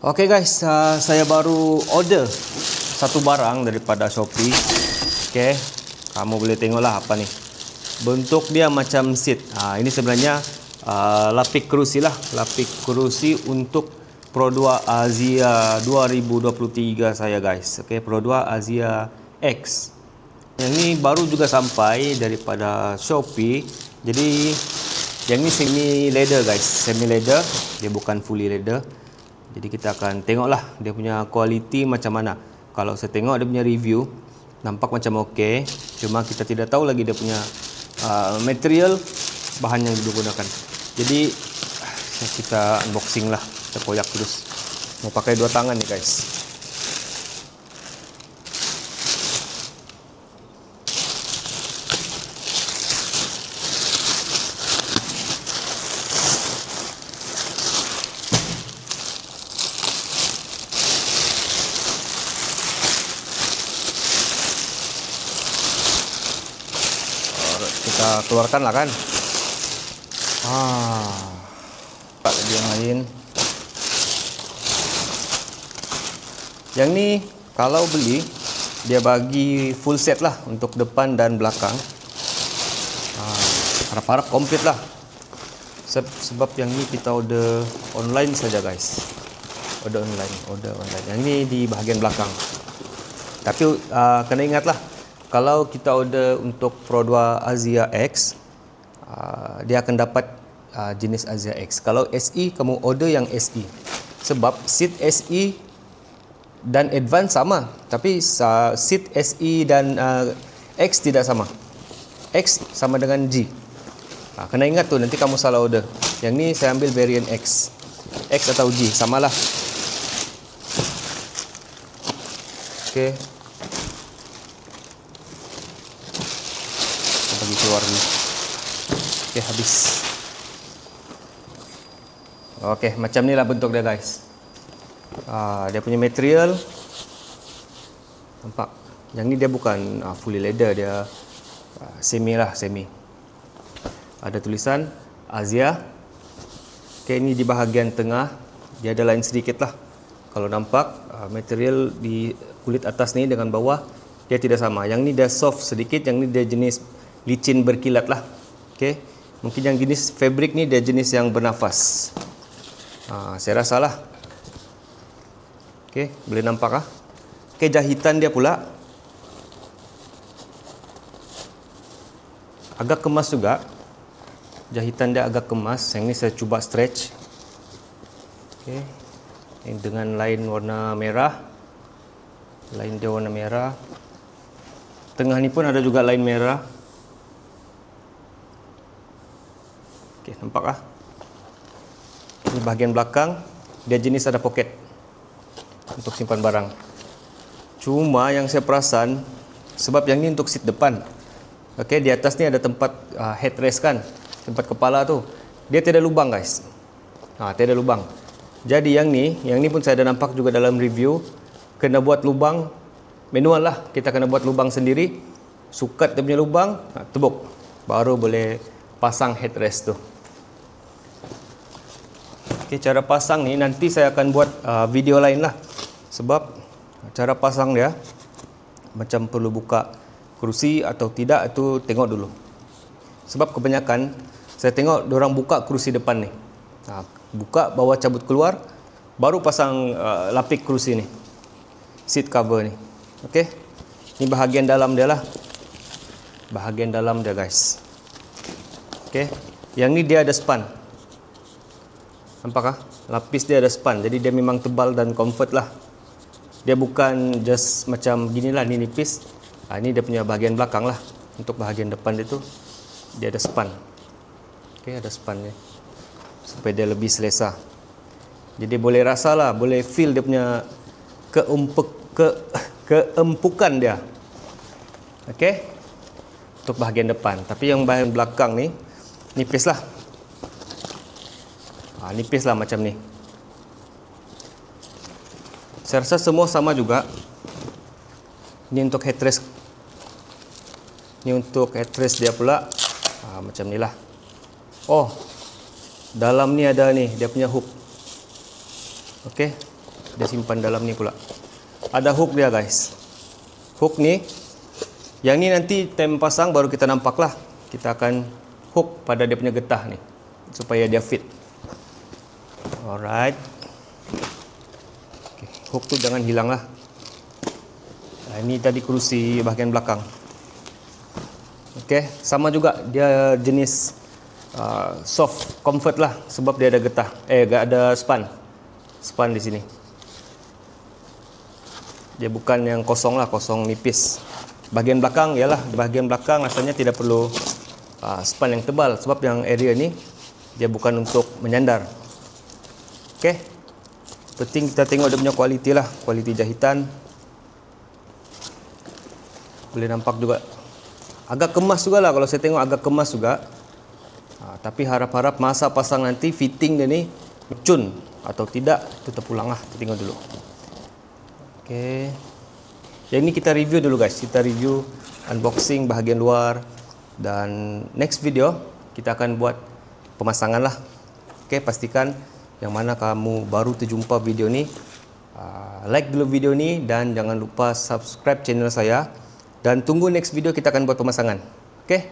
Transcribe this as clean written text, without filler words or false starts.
Oke guys, saya baru order satu barang daripada Shopee. Oke, kamu boleh tengoklah apa nih. Bentuk dia macam seat. Ini sebenarnya lapik kerusi lah, lapik kerusi untuk Pro 2 Asia 2023 saya guys. Oke, Pro 2 Asia X. Yang ini baru juga sampai daripada Shopee. Jadi yang ini semi leather guys, semi leather. Dia bukan fully leather. Jadi kita akan tengoklah dia punya kualiti macam mana. Kalau saya tengok dia punya review, nampak macam okey. Cuma kita tidak tahu lagi dia punya material, bahan yang digunakan. Jadi kita unboxing lah, kita koyak terus. Mau pakai dua tangan nih guys. Kita keluarkan lah kan. Lagi yang lain. Yang ni kalau beli dia bagi full set lah untuk depan dan belakang. Harap-harap komplit lah. Sebab yang ni kita order online saja guys. Order online. Yang ni di bahagian belakang. Tapi kena ingatlah, kalau kita order untuk Pro 2 Asia X, dia akan dapat jenis Asia X. Kalau SE, kamu order yang SE. Sebab seat SE dan Advance sama, tapi seat SE dan X tidak sama. X sama dengan G. Kena ingat tu, nanti kamu salah order. Yang ni saya ambil variant X. X atau G, samalah. Okey. Bagi keluar ni. Okey, habis. Okey, macam ni lah bentuk dia guys. Dia punya material nampak. Yang ni dia bukan fully leather, dia semi lah, semi. Ada tulisan Asia. Okey, ini di bahagian tengah dia ada lain sedikit lah. Kalau nampak material di kulit atas ni dengan bawah dia tidak sama. Yang ni dia soft sedikit, yang ni dia jenis licin berkilat lah. Okey, mungkin yang jenis fabric ni dia jenis yang bernafas. Saya rasa lah. Okey, boleh nampak ah. Okey, jahitan dia pula agak kemas juga. Jahitan dia agak kemas. Yang ni saya cuba stretch. Okey, ini dengan line warna merah. Line dia warna merah. Tengah ni pun ada juga line merah. Okey, nampak ah? Ini bahagian belakang, dia jenis ada poket untuk simpan barang. Cuma yang saya perasan, sebab yang ni untuk seat depan. Okey, di atas ni ada tempat headrest kan, tempat kepala tu. Dia tidak lubang guys. Tidak lubang. Jadi yang ni pun saya ada nampak juga dalam review, kena buat lubang manual lah. Kita kena buat lubang sendiri, sukat dia punya lubang, tebuk, baru boleh pasang headrest tu. Okay, cara pasang ni nanti saya akan buat video lain lah. Sebab cara pasang dia macam perlu buka kerusi atau tidak, itu tengok dulu. Sebab kebanyakan saya tengok diorang buka kerusi depan ni. Buka, bawa cabut keluar, baru pasang lapik kerusi ni, seat cover ni. Okey, ni bahagian dalam dia lah. Bahagian dalam dia guys. Okey, yang ni dia ada span. Nampak ah? Lapis dia ada span. Jadi dia memang tebal dan comfort lah. Dia bukan just macam gini lah, ni nipis. Ini dia punya bahagian belakang lah. Untuk bahagian depan dia tu, dia ada span. Okey, ada span ni, supaya dia lebih selesa. Jadi boleh rasa lah, boleh feel dia punya keempukan dia. Okey, untuk bahagian depan. Tapi yang bahagian belakang ni nipis lah. Nipis lah macam ni. Saya rasa semua sama juga. Ini untuk headrest. Ini untuk headrest dia pula. Macam ni lah. Oh, dalam ni ada ni dia punya hook. Okey, dia simpan dalam ni pula. Ada hook dia guys. Hook ni, yang ni nanti time pasang baru kita nampak lah. Kita akan hook pada dia punya getah ni supaya dia fit. Alright. Okay. Hook tu jangan hilang lah. Ini tadi kerusi bahagian belakang. Okay, sama juga dia jenis soft comfort lah, sebab dia ada getah, ada span di sini. Dia bukan yang kosong lah, kosong nipis. Bahagian belakang, ialah bahagian belakang rasanya tidak perlu span yang tebal, sebab yang area ni dia bukan untuk menyandar. Okay, penting kita tengok dia punya kualiti lah, kualiti jahitan. Boleh nampak juga agak kemas juga lah, kalau saya tengok agak kemas juga. Tapi harap-harap masa pasang nanti fitting dia ni cun atau tidak, itu terpulang lah. Kita tengok dulu. Okey. Yang ini kita review dulu guys. Kita review unboxing bahagian luar, dan next video kita akan buat pemasangan lah. Okey, pastikan yang mana kamu baru terjumpa video ni, like dulu video ni dan jangan lupa subscribe channel saya. Dan tunggu next video kita akan buat pemasangan. Okey?